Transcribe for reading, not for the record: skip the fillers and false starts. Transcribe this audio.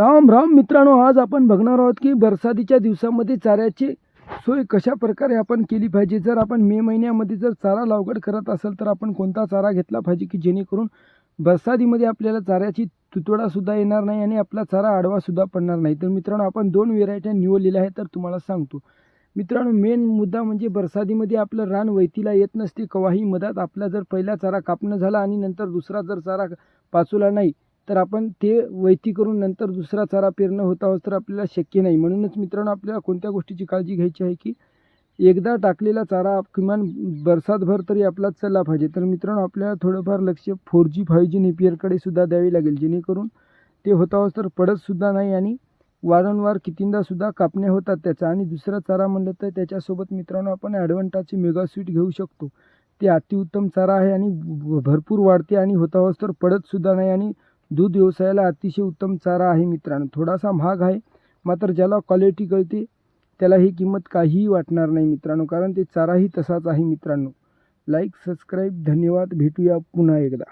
राम राम मित्रांनो, आज आपण बघणार आहोत की बरसातीच्या दिवसामध्ये चाऱ्याची सोय कशा प्रकारे आपण केली पाहिजे. जर आपण मे महिन्यामध्ये जर चारा लागवड करत असेल तर आपण कोणता चारा घेतला पाहिजे की जेणेकरून बरसातीमध्ये आपल्याला चाऱ्याची तुतवडा सुद्धा येणार नाही आणि आपला चारा आडवा सुद्धा पडणार नाही. तर मित्रांनो, आपण दोन व्हेरायट्या निवडलेल्या आहेत तर तुम्हाला सांगतो. मित्रांनो, मेन मुद्दा म्हणजे बरसातीमध्ये आपलं रान वैतीला येत नसते. केव्हाही मधात आपला जर पहिला चारा कापणं झाला आणि नंतर दुसरा जर चारा पाचवला नाही तर आपण ते वैती करून नंतर दुसरा चारा पेरणं होत आहोत तर आपल्याला शक्य नाही. म्हणूनच मित्रांनो, आपल्याला कोणत्या गोष्टीची काळजी घ्यायची आहे की एकदा टाकलेला चारा किमान बरसातभर तरी आपला चालला पाहिजे. तर मित्रांनो, आपल्याला थोडंफार लक्ष 4G 5G नेपियरकडे सुद्धा द्यावे लागेल जेणेकरून ते होत आहोत तर पडत सुद्धा नाही आणि वारंवार कितींदा सुद्धा कापण्या होतात त्याचा. आणि दुसरा चारा म्हणलं तर त्याच्यासोबत मित्रांनो आपण ॲडव्हान्टाची मेगा स्वीट घेऊ शकतो. ते अतिउत्तम चारा आहे आणि भरपूर वाढते आणि होत आहोत तर पडत सुद्धा नाही आणि दूध व्यवसायाला अतिशय उत्तम चारा आहे मित्रांनो. थोडासा महाग आहे, मात्र ज्याला क्वालिटी कळते त्याला ही किंमत काहीही वाटणार नाही मित्रांनो, कारण ते चाराही तसाच आहे मित्रांनो. लाईक, सबस्क्राईब, धन्यवाद. भेटूया पुन्हा एकदा.